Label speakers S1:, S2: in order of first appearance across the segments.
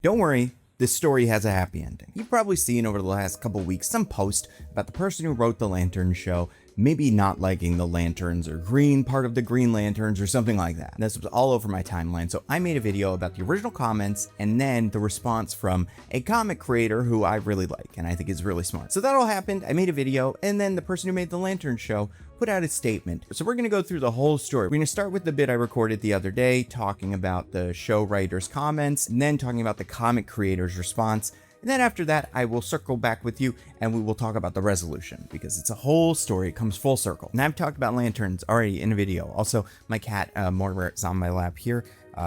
S1: Don't worry, this story has a happy ending. You've probably seen over the last couple weeks some post about the person who wrote the Lantern show maybe not liking the lanterns or green part of the Green Lanterns or something like that. And this was all over my timeline, so I made a video about the original comments and then the response from a comic creator who I really like and I think is really smart. So that all happened, I made a video, and then the person who made the Lantern show put out a statement. So we're gonna go through the whole story. We're gonna start with the bit I recorded the other day, talking about the show writer's comments, and then talking about the comic creator's response. And then after that, I will circle back with you and we will talk about the resolution because it's a whole story. It comes full circle. And I've talked about lanterns already in a video. Also, my cat, Morrison's on my lap here.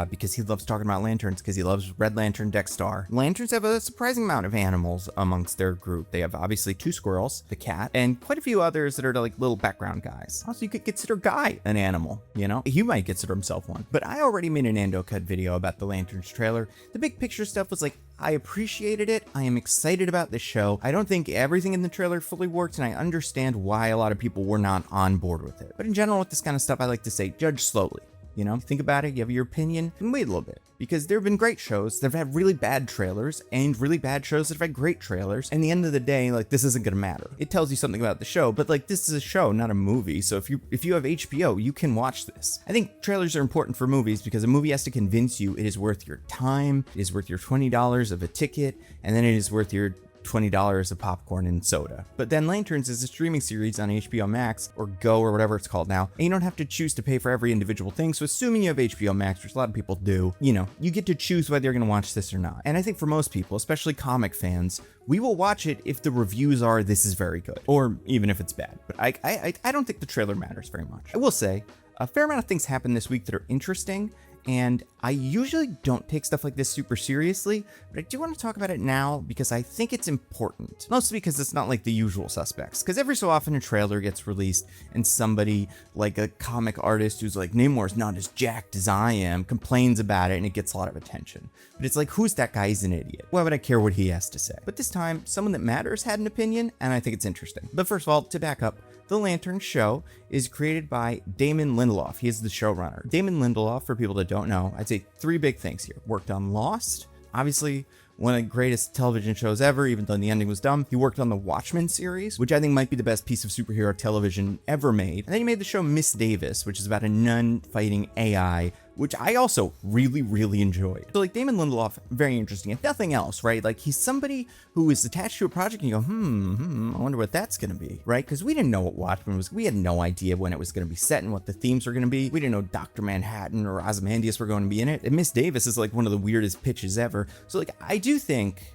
S1: Because he loves talking about lanterns, because he loves Red Lantern Dexter. Lanterns have a surprising amount of animals amongst their group. They have obviously 2 squirrels, the cat, and quite a few others that are like little background guys. Also, you could consider Guy an animal, you know? He might consider himself one. But I already made an Ando Cut video about the Lanterns trailer. The big picture stuff was like, I appreciated it. I am excited about the show. I don't think everything in the trailer fully worked, and I understand why a lot of people were not on board with it. But in general, with this kind of stuff, I like to say, judge slowly. You know, think about it, you have your opinion, and wait a little bit. Because there have been great shows that have had really bad trailers, and really bad shows that have had great trailers. And at the end of the day, like, this isn't gonna matter. It tells you something about the show, but like, this is a show, not a movie. So if you have HBO, you can watch this. I think trailers are important for movies because a movie has to convince you it is worth your time, it is worth your $20 of a ticket, and then it is worth your $20 of popcorn and soda. But then Lanterns is a streaming series on HBO Max or Go or whatever it's called now, and you don't have to choose to pay for every individual thing. So assuming you have HBO Max, which a lot of people do, you know, you get to choose whether you're going to watch this or not. And I think for most people, especially comic fans, we will watch it if the reviews are this is very good, or even if it's bad. But I don't think the trailer matters very much. I will say a fair amount of things happened this week that are interesting, and I usually don't take stuff like this super seriously, but I do want to talk about it now because I think it's important. Mostly because it's not like the usual suspects, because every so often a trailer gets released and somebody like a comic artist who's like, Namor's not as jacked as I am, complains about it and it gets a lot of attention. But it's like, who's that guy? He's an idiot. Why would I care what he has to say? But this time, someone that matters had an opinion, and I think it's interesting. But first of all, to back up, the Lantern show is created by Damon Lindelof. He is the showrunner. Damon Lindelof, for people that don't know, I'd say 3 big things here. Worked on Lost, obviously one of the greatest television shows ever, even though the ending was dumb. He worked on the Watchmen series, which I think might be the best piece of superhero television ever made. And then he made the show Miss Davis, which is about a nun fighting AI, which I also really enjoyed. So like Damon Lindelof, very interesting. If nothing else, right? Like he's somebody who is attached to a project and you go, I wonder what that's gonna be, right? Because we didn't know what Watchmen was. We had no idea when it was gonna be set and what the themes were gonna be. We didn't know Dr. Manhattan or Ozymandias were going to be in it. And Miss Davis is like one of the weirdest pitches ever. So like, I do think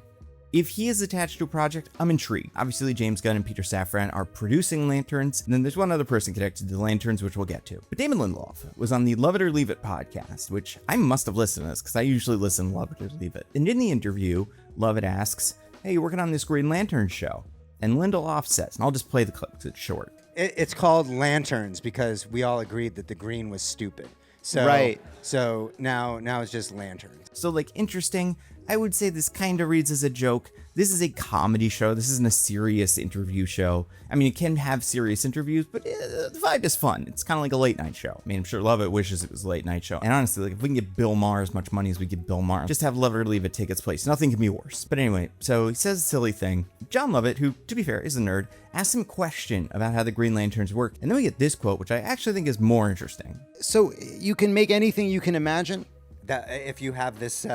S1: if he is attached to a project, I'm intrigued. Obviously, James Gunn and Peter Safran are producing Lanterns, and then there's one other person connected to the Lanterns, which we'll get to. But Damon Lindelof was on the Love It or Leave It podcast, which I must have listened to this, because I usually listen to Love It or Leave It. And in the interview, Love It asks, hey, you're working on this Green Lantern show. And Lindelof says, and I'll just play the clip because it's short.
S2: It's called Lanterns because we all agreed that the green was stupid. So,
S3: right.
S2: So now it's just Lanterns.
S1: So like, interesting. I would say this kind of reads as a joke. This is a comedy show. This isn't a serious interview show. I mean, it can have serious interviews, but the vibe is fun. It's kind of like a late night show. I mean, I'm sure Love It wishes it was a late night show. And honestly, like if we can get Bill Maher as much money as we give Bill Maher, just have Love It or Leave It take its place. Nothing can be worse. But anyway, so he says a silly thing. John Lovett, who, to be fair, is a nerd, asks him a question about how the Green Lanterns work. And then we get this quote, which I actually think is more interesting.
S2: So you can make anything you can imagine? That if you have this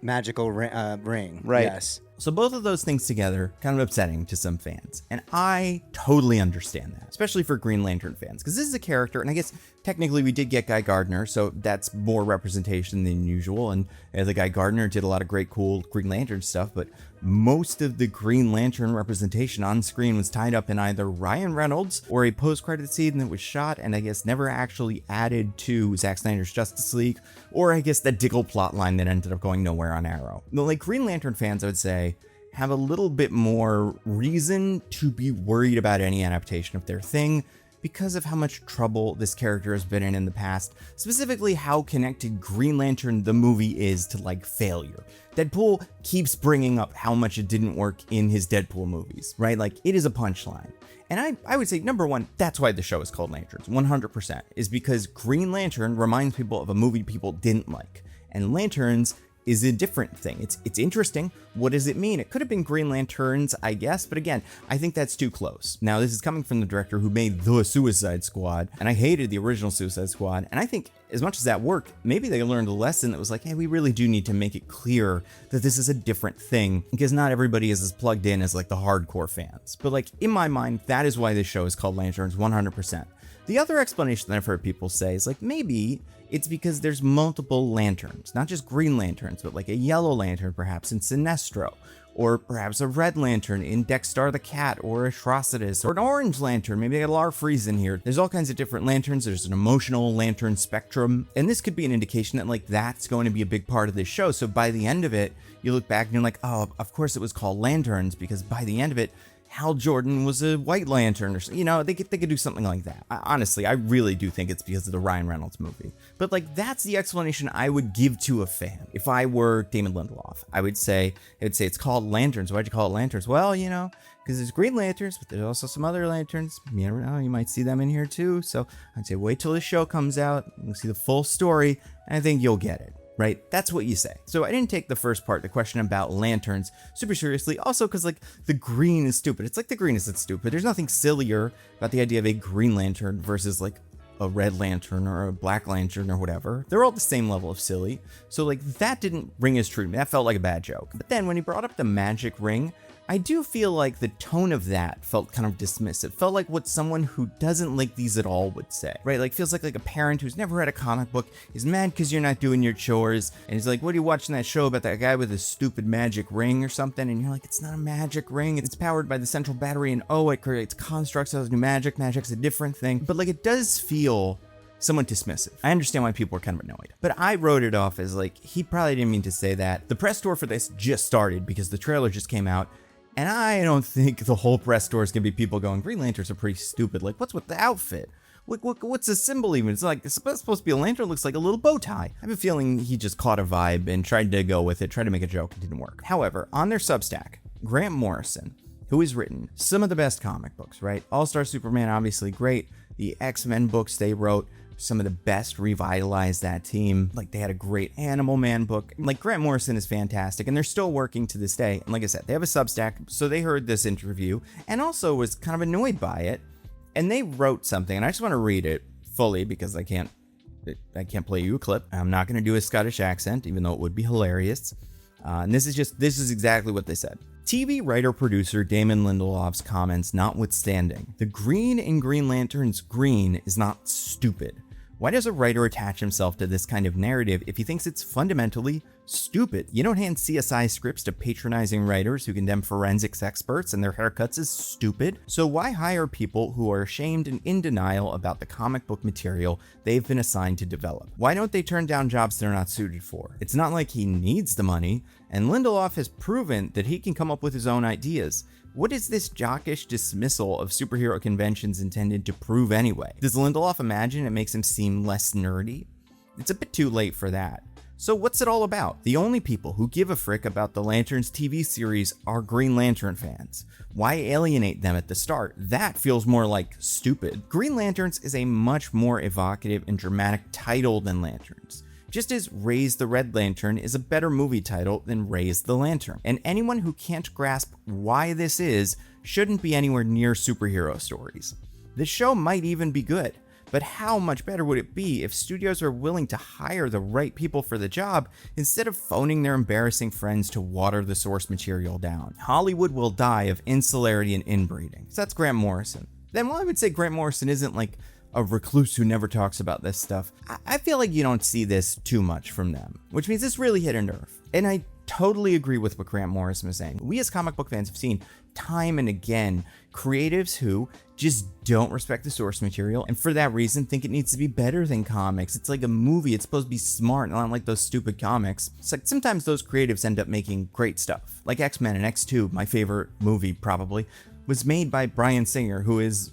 S2: magical ring,
S3: right?
S2: Yes.
S1: So both of those things together, kind of upsetting to some fans. And I totally understand that, especially for Green Lantern fans, because this is a character, and I guess technically we did get Guy Gardner, so that's more representation than usual. And the Guy Gardner did a lot of great, cool Green Lantern stuff, but most of the Green Lantern representation on screen was tied up in either Ryan Reynolds or a post-credit scene that was shot and I guess never actually added to Zack Snyder's Justice League, or I guess that Diggle plotline that ended up going nowhere on Arrow. The like Green Lantern fans, I would say, have a little bit more reason to be worried about any adaptation of their thing because of how much trouble this character has been in the past, specifically how connected Green Lantern the movie is to like failure. Deadpool keeps bringing up how much it didn't work in his Deadpool movies, right? Like it is a punchline. And I would say, number one, that's why the show is called Lanterns, 100%, is because Green Lantern reminds people of a movie people didn't like. And Lanterns is a different thing. It's interesting. What does it mean? It could have been Green Lanterns, I guess, but again, I think that's too close. Now, this is coming from the director who made The Suicide Squad, and I hated the original Suicide Squad, and I think as much as that worked, maybe they learned a lesson that was like, hey, we really do need to make it clear that this is a different thing, because not everybody is as plugged in as like the hardcore fans. But like, in my mind, that is why this show is called Lanterns 100%. The other explanation that I've heard people say is like, maybe it's because there's multiple lanterns, not just Green Lanterns, but like a yellow lantern perhaps in Sinestro, or perhaps a red lantern in Dexter the Cat, or Atrocitus, or an orange lantern. Maybe they got Larfreeze in here. There's all kinds of different lanterns. There's an emotional lantern spectrum, and this could be an indication that like that's going to be a big part of this show. So by the end of it, you look back and you're like, oh, of course it was called Lanterns, because by the end of it, Hal Jordan was a White Lantern, or they could do something like that. Honestly, I really do think it's because of the Ryan Reynolds movie. But like, that's the explanation I would give to a fan. If I were Damon Lindelof, I would say it's called Lanterns. Why'd you call it Lanterns? Well, because there's Green Lanterns, but there's also some other lanterns. You never know, you might see them in here too. So I'd say wait till the show comes out, you'll see the full story, and I think you'll get it. Right? That's what you say. So I didn't take the first part, the question about lanterns, super seriously. Also, because like the green is stupid. It's like the green isn't stupid. There's nothing sillier about the idea of a Green Lantern versus like a Red Lantern or a Black Lantern or whatever. They're all the same level of silly. So like that didn't ring as true to me. That felt like a bad joke. But then when he brought up the magic ring, I do feel like the tone of that felt kind of dismissive. Felt like what someone who doesn't like these at all would say, right? Like feels like a parent who's never read a comic book is mad because you're not doing your chores, and he's like, what are you watching that show about that guy with a stupid magic ring or something? And you're like, it's not a magic ring. It's powered by the central battery, and oh, it creates constructs of new magic. Magic's a different thing. But like, it does feel somewhat dismissive. I understand why people are kind of annoyed, but I wrote it off as like, he probably didn't mean to say that. The press tour for this just started because the trailer just came out. And I don't think the whole press tour is going to be people going, Green Lanterns are pretty stupid. Like, what's with the outfit? What's the symbol even? It's like, it's supposed to be a lantern, looks like a little bow tie. I have a feeling he just caught a vibe and tried to go with it, tried to make a joke. It didn't work. However, on their Substack, Grant Morrison, who has written some of the best comic books, right? All-Star Superman, obviously great. The X-Men books they wrote, some of the best, revitalized that team. Like, they had a great Animal Man book. Like, Grant Morrison is fantastic, and they're still working to this day. And like I said, they have a Substack, so they heard this interview and also was kind of annoyed by it. And they wrote something, and I just want to read it fully because I can't play you a clip. I'm not going to do a Scottish accent, even though it would be hilarious. And this is exactly what they said. TV writer-producer Damon Lindelof's comments notwithstanding, the green in Green Lantern's green is not stupid. Why does a writer attach himself to this kind of narrative if he thinks it's fundamentally stupid? You don't hand CSI scripts to patronizing writers who condemn forensics experts and their haircuts as stupid. So why hire people who are ashamed and in denial about the comic book material they've been assigned to develop? Why don't they turn down jobs they're not suited for? It's not like he needs the money, and Lindelof has proven that he can come up with his own ideas. What is this jockish dismissal of superhero conventions intended to prove anyway? Does Lindelof imagine it makes him seem less nerdy? It's a bit too late for that. So what's it all about? The only people who give a frick about the Lanterns TV series are Green Lantern fans. Why alienate them at the start? That feels more like stupid. Green Lanterns is a much more evocative and dramatic title than Lanterns. Just as Raise the Red Lantern is a better movie title than Raise the Lantern. And anyone who can't grasp why this is shouldn't be anywhere near superhero stories. The show might even be good, but how much better would it be if studios are willing to hire the right people for the job instead of phoning their embarrassing friends to water the source material down? Hollywood will die of insularity and inbreeding. So that's Grant Morrison. Then while I would say Grant Morrison isn't like a recluse who never talks about this stuff, I feel like you don't see this too much from them, which means this really hit a nerve. And I totally agree with what Grant Morrison was saying. We as comic book fans have seen time and again creatives who just don't respect the source material, and for that reason think it needs to be better than comics. It's like a movie, it's supposed to be smart, not like those stupid comics. It's like sometimes those creatives end up making great stuff. Like X-Men and X2, my favorite movie probably, was made by Bryan Singer, who is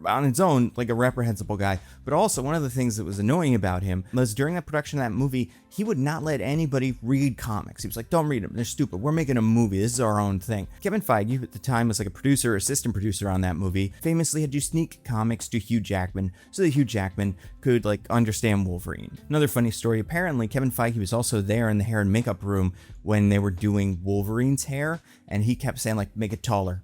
S1: on its own like a reprehensible guy, but also one of the things that was annoying about him was during the production of that movie, he would not let anybody read comics. He was like, don't read them, they're stupid, we're making a movie, this is our own thing. Kevin Feige at the time was like a producer, assistant producer on that movie, famously had to sneak comics to Hugh Jackman so that Hugh Jackman could like understand Wolverine. Another funny story, apparently Kevin Feige was also there in the hair and makeup room when they were doing Wolverine's hair, and he kept saying like, make it taller,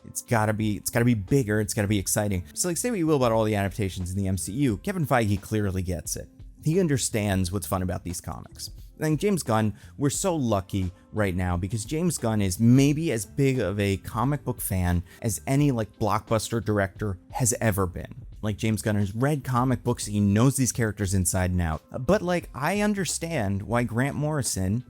S1: it's gotta be bigger, it's gotta be exciting. So like, say what you will about all the adaptations in the MCU, Kevin Feige clearly gets it. He understands what's fun about these comics. And James Gunn, we're so lucky right now because James Gunn is maybe as big of a comic book fan as any like blockbuster director has ever been. Like, James Gunn has read comic books, he knows these characters inside and out. But like, I understand why Grant Morrison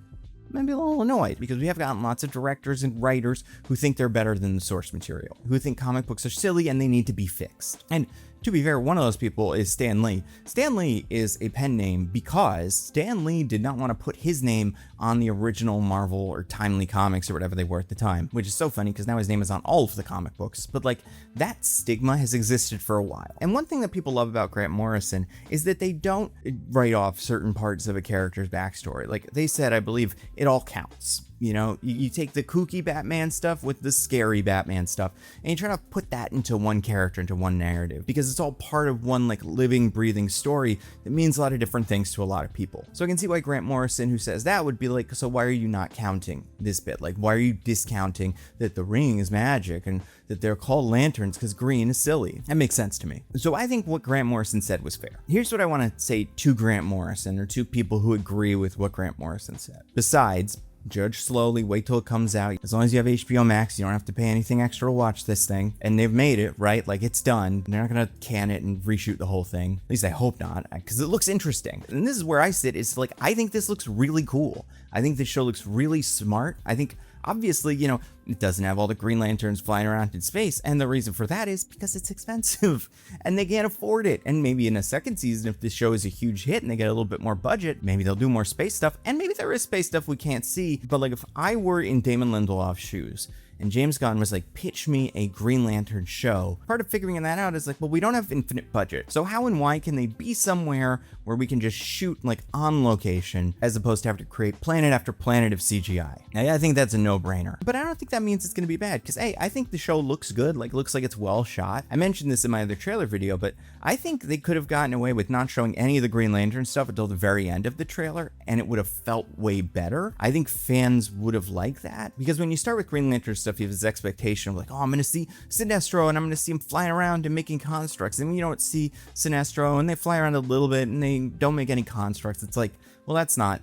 S1: might be a little annoyed, because we have gotten lots of directors and writers who think they're better than the source material, who think comic books are silly and they need to be fixed. And to be fair, one of those people is Stan Lee. Stan Lee is a pen name because Stan Lee did not want to put his name on the original Marvel or Timely comics or whatever they were at the time, which is so funny because now his name is on all of the comic books. But like, that stigma has existed for a while. And one thing that people love about Grant Morrison is that they don't write off certain parts of a character's backstory. Like they said, I believe it all counts. You know, you take the kooky Batman stuff with the scary Batman stuff, and you try to put that into one character, into one narrative, because it's all part of one like living, breathing story that means a lot of different things to a lot of people. So I can see why Grant Morrison, who says that, would be like, so why are you not counting this bit? Like, why are you discounting that the ring is magic and that they're called lanterns because green is silly? That makes sense to me. So I think what Grant Morrison said was fair. Here's what I want to say to Grant Morrison, or to people who agree with what Grant Morrison said. Besides, judge slowly, wait till it comes out. As long as you have HBO Max, you don't have to pay anything extra to watch this thing. And they've made it, right? Like, it's done. They're not gonna can it and reshoot the whole thing. At least I hope not, because it looks interesting. And this is where I sit, is like, I think this looks really cool. I think this show looks really smart. I think, obviously, you know, it doesn't have all the Green Lanterns flying around in space, and the reason for that is because it's expensive and they can't afford it. And maybe in a second season, if this show is a huge hit and they get a little bit more budget, maybe they'll do more space stuff, and maybe there is space stuff we can't see. But like, if I were in Damon Lindelof's shoes and James Gunn was like, pitch me a Green Lantern show, part of figuring that out is like, well, we don't have infinite budget, so how and why can they be somewhere where we can just shoot like on location as opposed to have to create planet after planet of CGI? Now, I think that's a no-brainer, but I don't think that means it's gonna be bad, because hey, I think the show looks good, like looks like it's well shot. I mentioned this in my other trailer video, but I think they could have gotten away with not showing any of the Green Lantern stuff until the very end of the trailer, and it would have felt way better. I think fans would have liked that, because when you start with Green Lantern stuff, you have this expectation of like, oh, I'm gonna see Sinestro and I'm gonna see him flying around and making constructs, and you don't see Sinestro and they fly around a little bit and they don't make any constructs. It's like, well, that's not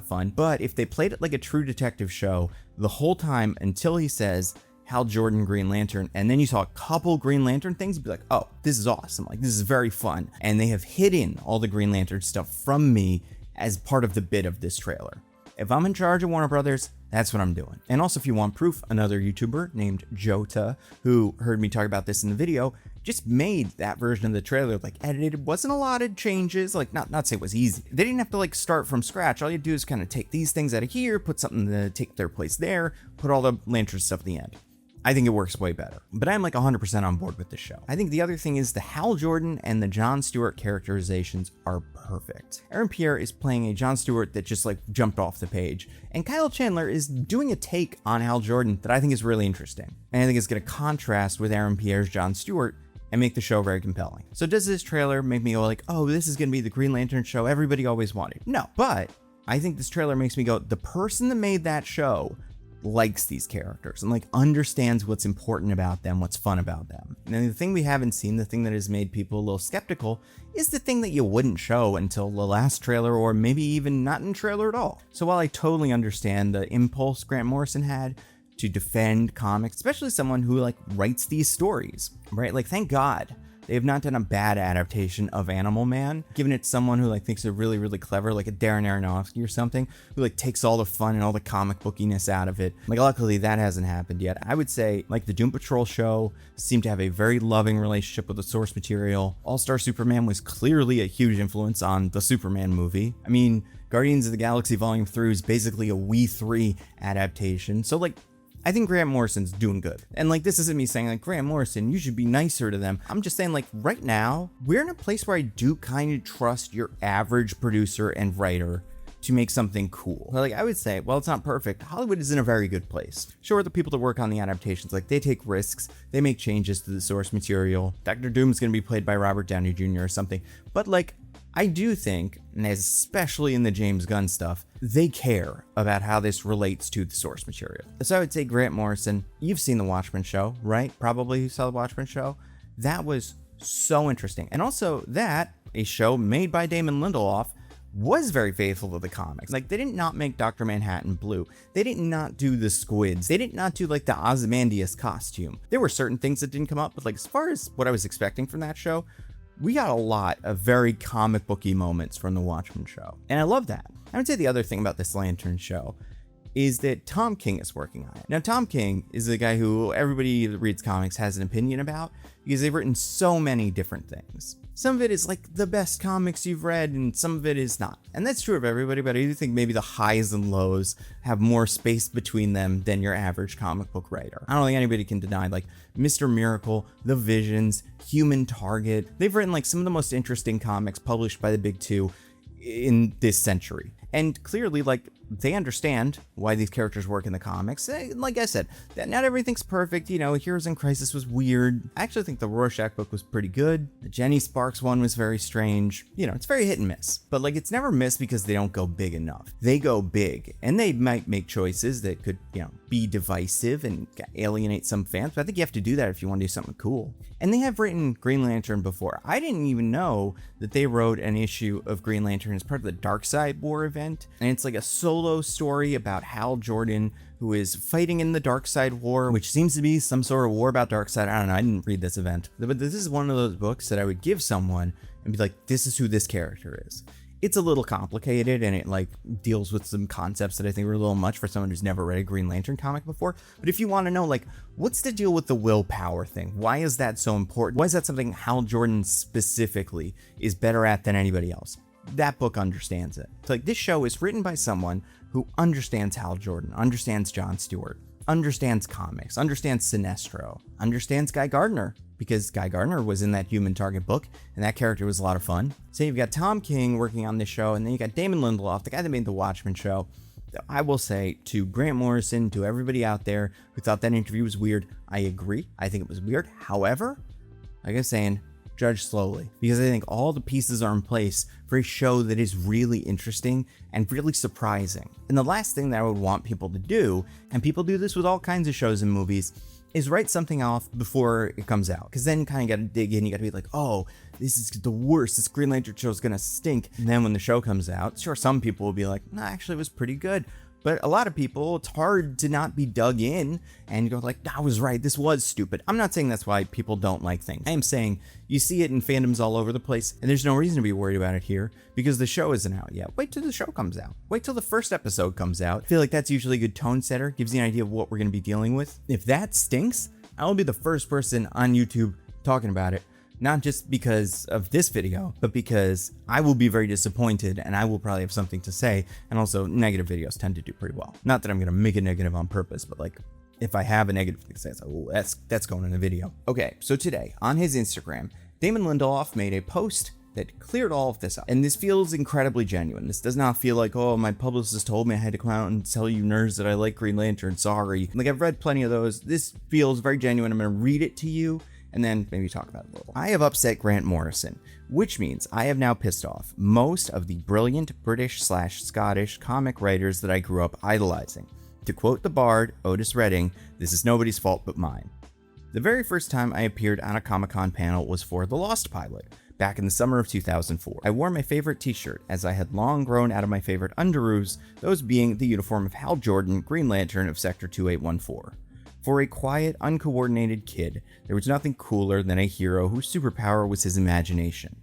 S1: fun. But if they played it like a true detective show the whole time until he says Hal Jordan Green Lantern, and then you saw a couple Green Lantern things, you'd be like, oh, this is awesome, like this is very fun. And they have hidden all the Green Lantern stuff from me as part of the bit of this trailer. If I'm in charge of Warner Brothers, that's what I'm doing. And also, if you want proof, another YouTuber named Jota, who heard me talk about this in the video, just made that version of the trailer, like edited, wasn't a lot of changes, like not say it was easy. They didn't have to like start from scratch. All you do is kind of take these things out of here, put something to take their place there, put all the Lantern stuff at the end. I think it works way better, but I'm like 100% on board with this show. I think the other thing is the Hal Jordan and the Jon Stewart characterizations are perfect. Aaron Pierre is playing a Jon Stewart that just like jumped off the page, and Kyle Chandler is doing a take on Hal Jordan that I think is really interesting. And I think it's going to contrast with Aaron Pierre's Jon Stewart and make the show very compelling. So does this trailer make me go like, oh, this is going to be the Green Lantern show everybody always wanted? No, but I think this trailer makes me go, the person that made that show likes these characters and like understands what's important about them, what's fun about them. And the thing we haven't seen, the thing that has made people a little skeptical, is the thing that you wouldn't show until the last trailer, or maybe even not in trailer at all. So while I totally understand the impulse Grant Morrison had to defend comics, especially someone who like writes these stories, right? Like, thank God they have not done a bad adaptation of Animal Man, given it someone who like thinks they're really, really clever, like a Darren Aronofsky or something, who like takes all the fun and all the comic bookiness out of it. Like, luckily that hasn't happened yet. I would say like the Doom Patrol show seemed to have a very loving relationship with the source material. All-Star Superman was clearly a huge influence on the Superman movie. I mean, Guardians of the Galaxy Volume 3 is basically a We 3 adaptation. So like, I think Grant Morrison's doing good. And like, this isn't me saying like, Grant Morrison, you should be nicer to them. I'm just saying like, right now, we're in a place where I do kind of trust your average producer and writer to make something cool. Like, I would say, well, it's not perfect. Hollywood is in a very good place. Sure, the people that work on the adaptations, like, they take risks, they make changes to the source material. Doctor Doom's gonna be played by Robert Downey Jr. or something. But, like, I do think, and especially in the James Gunn stuff, they care about how this relates to the source material. So I would say Grant Morrison, you've seen The Watchmen show, right? Probably you saw The Watchmen show. That was so interesting. And also that, a show made by Damon Lindelof, was very faithful to the comics. Like, they did not make Dr. Manhattan blue. They did not do the squids. They did not do, like, the Ozymandias costume. There were certain things that didn't come up, but, like, as far as what I was expecting from that show, we got a lot of very comic booky moments from the Watchmen show. And I love that. I would say the other thing about this Lantern show is that Tom King is working on it. Now, Tom King is the guy who everybody that reads comics has an opinion about because they've written so many different things. Some of it is like the best comics you've read, and some of it is not. And that's true of everybody, but I do think maybe the highs and lows have more space between them than your average comic book writer. I don't think anybody can deny, like, Mr. Miracle, The Visions, Human Target. They've written like some of the most interesting comics published by the big two in this century. And clearly, like, they understand why these characters work in the comics. Like I said, that not everything's perfect. You know, Heroes in Crisis was weird. I actually think the Rorschach book was pretty good. The Jenny Sparks one was very strange. You know, it's very hit and miss. But, like, it's never missed because they don't go big enough. They go big, and they might make choices that could, you know, be divisive and alienate some fans. But I think you have to do that if you want to do something cool. And they have written Green Lantern before. I didn't even know that they wrote an issue of Green Lantern as part of the Darkseid War event. And it's like a solo story about Hal Jordan, who is fighting in the Darkseid War, which seems to be some sort of war about Darkseid. I don't know. I didn't read this event. But this is one of those books that I would give someone and be like, this is who this character is. It's a little complicated, and it like deals with some concepts that I think are a little much for someone who's never read a Green Lantern comic before. But if you want to know, like, what's the deal with the willpower thing? Why is that so important? Why is that something Hal Jordan specifically is better at than anybody else? That book understands it. So, like, this show is written by someone who understands Hal Jordan, understands Jon Stewart, understands comics, understands Sinestro, understands Guy Gardner, because Guy Gardner was in that Human Target book, and that character was a lot of fun. So you've got Tom King working on this show, and then you got Damon Lindelof, the guy that made the Watchmen show. I will say to Grant Morrison, to everybody out there who thought that interview was weird, I agree. I think it was weird. However, like I was saying, judge slowly, because I think all the pieces are in place for a show that is really interesting and really surprising. And the last thing that I would want people to do, and people do this with all kinds of shows and movies, is write something off before it comes out. Because then you kind of got to dig in, you got to be like, oh, this is the worst, this Green Lantern show is going to stink. And then when the show comes out, sure, some people will be like, no, actually it was pretty good. But a lot of people, it's hard to not be dug in and go like, I was right, this was stupid. I'm not saying that's why people don't like things. I am saying you see it in fandoms all over the place, and there's no reason to be worried about it here because the show isn't out yet. Wait till the show comes out. Wait till the first episode comes out. I feel like that's usually a good tone setter, gives you an idea of what we're going to be dealing with. If that stinks, I will be the first person on YouTube talking about it. Not just because of this video, but because I will be very disappointed and I will probably have something to say. And also, negative videos tend to do pretty well. Not that I'm going to make it negative on purpose, but like, if I have a negative thing to say, it's like, oh, that's going in the video. Okay, so today, on his Instagram, Damon Lindelof made a post that cleared all of this up. And this feels incredibly genuine. This does not feel like, oh, my publicist told me I had to come out and tell you nerds that I like Green Lantern, sorry. Like, I've read plenty of those. This feels very genuine. I'm going to read it to you and then maybe talk about it a little. I have upset Grant Morrison, which means I have now pissed off most of the brilliant British/Scottish comic writers that I grew up idolizing. To quote the bard, Otis Redding, this is nobody's fault but mine. The very first time I appeared on a Comic-Con panel was for The Lost Pilot, back in the summer of 2004. I wore my favorite t-shirt, as I had long grown out of my favorite underoos, those being the uniform of Hal Jordan, Green Lantern of Sector 2814. For a quiet, uncoordinated kid, there was nothing cooler than a hero whose superpower was his imagination.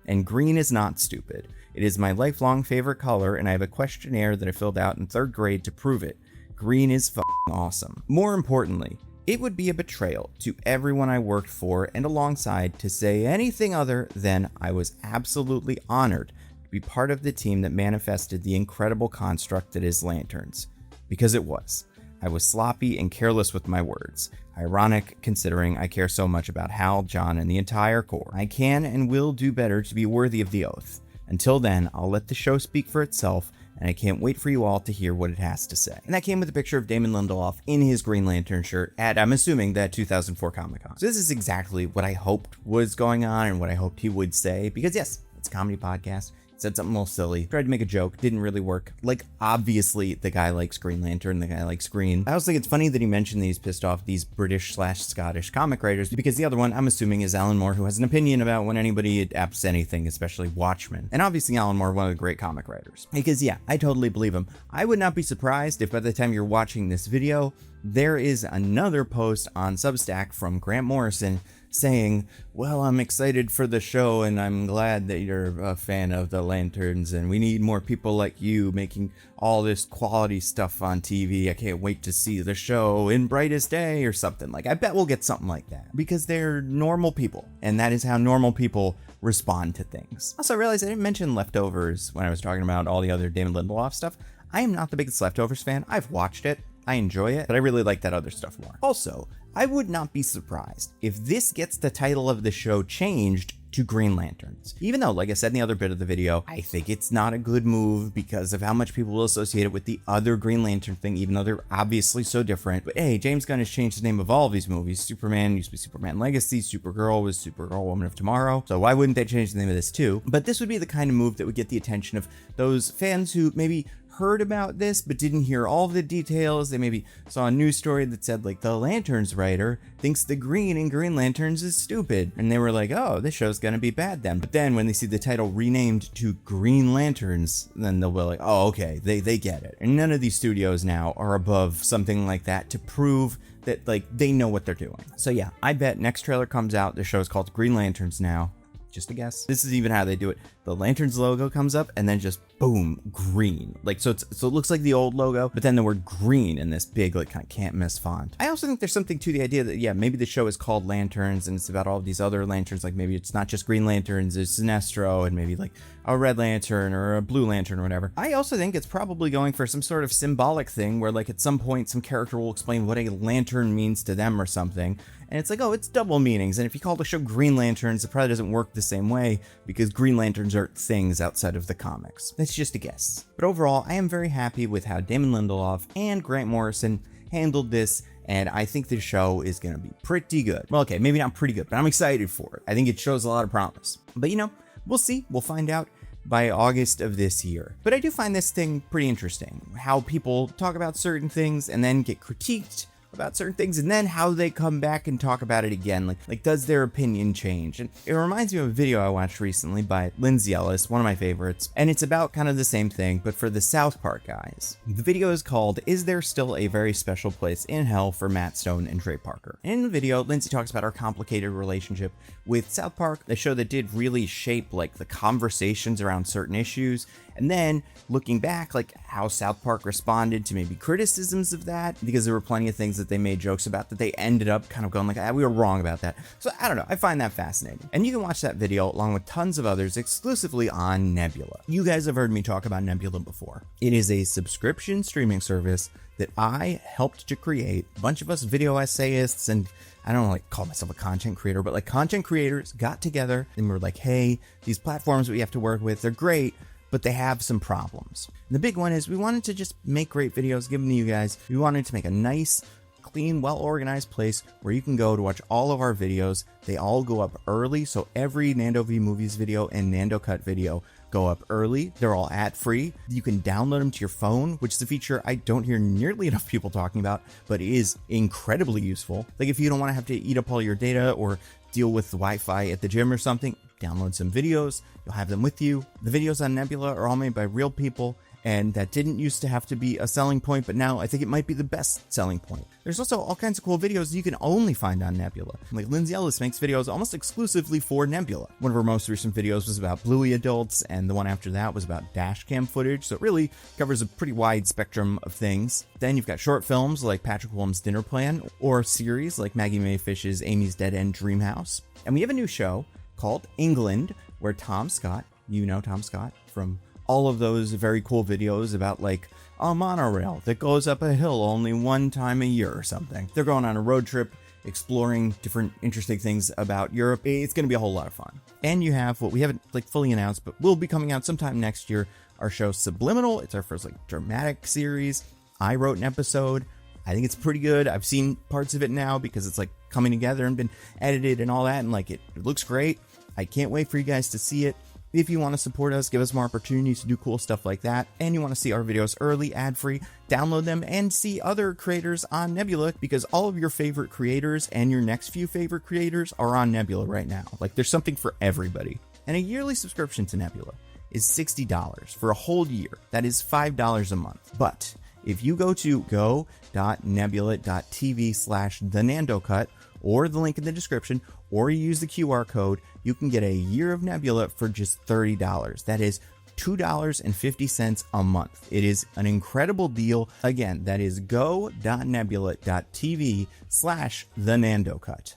S1: And green is not stupid. It is my lifelong favorite color, and I have a questionnaire that I filled out in 3rd grade to prove it. Green is f***ing awesome. More importantly, it would be a betrayal to everyone I worked for and alongside to say anything other than I was absolutely honored to be part of the team that manifested the incredible construct that is Lanterns. Because it was. I was sloppy and careless with my words. Ironic, considering I care so much about Hal, John, and the entire Corps. I can and will do better to be worthy of the oath. Until then, I'll let the show speak for itself and I can't wait for you all to hear what it has to say. And that came with a picture of Damon Lindelof in his Green Lantern shirt at, I'm assuming, that 2004 Comic-Con. So this is exactly what I hoped was going on and what I hoped he would say, because yes, it's a comedy podcast. Said something a little silly, tried to make a joke, didn't really work. Like, obviously, the guy likes Green Lantern, the guy likes green. I also think it's funny that he mentioned that he's pissed off these British/Scottish comic writers, because the other one, I'm assuming, is Alan Moore, who has an opinion about when anybody adapts anything, especially Watchmen. And obviously, Alan Moore, one of the great comic writers. Because, yeah, I totally believe him. I would not be surprised if by the time you're watching this video, there is another post on Substack from Grant Morrison saying, well, I'm excited for the show and I'm glad that you're a fan of the Lanterns and we need more people like you making all this quality stuff on TV. I can't wait to see the show in brightest day or something. Like, I bet we'll get something like that because they're normal people and that is how normal people respond to things. Also, I realized I didn't mention Leftovers when I was talking about all the other Damon Lindelof stuff. I am not the biggest Leftovers fan. I've watched it. I enjoy it, but I really like that other stuff more. Also, I would not be surprised if this gets the title of the show changed to Green Lanterns. Even though, like I said in the other bit of the video, I think it's not a good move because of how much people will associate it with the other Green Lantern thing, even though they're obviously so different. But hey, James Gunn has changed the name of all of these movies. Superman used to be Superman Legacy, Supergirl was Supergirl Woman of Tomorrow. So why wouldn't they change the name of this too? But this would be the kind of move that would get the attention of those fans who maybe heard about this but didn't hear all the details. They maybe saw a news story that said like the Lanterns writer thinks the green in Green Lanterns is stupid, and they were like, oh, this show's gonna be bad then. But then when they see the title renamed to Green Lanterns, then they'll be like, oh, okay, they get it. And none of these studios now are above something like that to prove that like they know what they're doing. So yeah, I bet next trailer comes out, the show's called Green Lanterns now. Just a guess. This is even how they do it. The Lanterns logo comes up and then just boom, green. Like, so it looks like the old logo, but then the word green in this big, like, kind of can't miss font. I also think there's something to the idea that, yeah, maybe the show is called Lanterns and it's about all of these other lanterns. Like, maybe it's not just Green Lanterns, it's Sinestro and maybe like a Red Lantern or a Blue Lantern or whatever. I also think it's probably going for some sort of symbolic thing where, like, at some point, some character will explain what a lantern means to them or something. And it's like, oh, it's double meanings. And if you call the show Green Lanterns, it probably doesn't work the same way because Green Lanterns aren't things outside of the comics. That's just a guess. But overall, I am very happy with how Damon Lindelof and Grant Morrison handled this, and I think the show is going to be pretty good. Well, okay, maybe not pretty good, but I'm excited for it. I think it shows a lot of promise. But, you know, we'll see. We'll find out by August of this year. But I do find this thing pretty interesting. How people talk about certain things and then get critiqued about certain things, and then how they come back and talk about it again. Like does their opinion change? And it reminds me of a video I watched recently by Lindsay, one of my favorites, and it's about kind of the same thing, but for the South Park guys. The video is called, Is There Still a Very Special Place in Hell for Matt Stone and Trey Parker? And in the video, Lindsay talks about our complicated relationship with South Park, the show that did really shape like the conversations around certain issues, and then looking back, like how South Park responded to maybe criticisms of that, because there were plenty of things that they made jokes about that they ended up kind of going like, we were wrong about that. So I don't know, I find that fascinating. And you can watch that video along with tons of others exclusively on Nebula. You guys have heard me talk about Nebula before. It is a subscription streaming service that I helped to create. A bunch of us video essayists, and I don't like call myself a content creator, but like content creators got together and were like, hey, these platforms that we have to work with, they're great, but they have some problems. And the big one is we wanted to just make great videos, give them to you guys. We wanted to make a nice, clean, well-organized place where you can go to watch all of our videos. They all go up early, so every Nando V Movies video and Nando Cut video go up early. They're all ad-free. You can download them to your phone, which is a feature I don't hear nearly enough people talking about, but is incredibly useful. Like if you don't want to have to eat up all your data or deal with the Wi-Fi at the gym or something, download some videos, you'll have them with you. The videos on Nebula are all made by real people, and that didn't used to have to be a selling point, but now I think it might be the best selling point. There's also all kinds of cool videos you can only find on Nebula. Like Lindsay makes videos almost exclusively for Nebula. One of her most recent videos was about Bluey adults, and the one after that was about dash cam footage, so it really covers a pretty wide spectrum of things. Then you've got short films like Patrick Williams' Dinner Plan, or series like Maggie Mae Fish's Amy's Dead End Dream House. And we have a new show called England, where Tom Scott, you know Tom Scott from all of those very cool videos about like a monorail that goes up a hill only one time a year or something. They're going on a road trip, exploring different interesting things about Europe. It's going to be a whole lot of fun. And you have what we haven't like fully announced, but will be coming out sometime next year, our show Subliminal. It's our first like dramatic series. I wrote an episode. I think it's pretty good. I've seen parts of it now because it's like coming together and been edited and all that, and like it looks great. I can't wait for you guys to see it. If you want to support us, give us more opportunities to do cool stuff like that, and you want to see our videos early, ad-free, download them and see other creators on Nebula, because all of your favorite creators and your next few favorite creators are on Nebula right now. Like, there's something for everybody. And a yearly subscription to Nebula is $60 for a whole year. That is $5 a month. But if you go to go.nebula.tv/thenandocut, or the link in the description, or you use the QR code, you can get a year of Nebula for just $30. That is $2.50 a month. It is an incredible deal. Again, that is go.nebula.tv/thenandocut.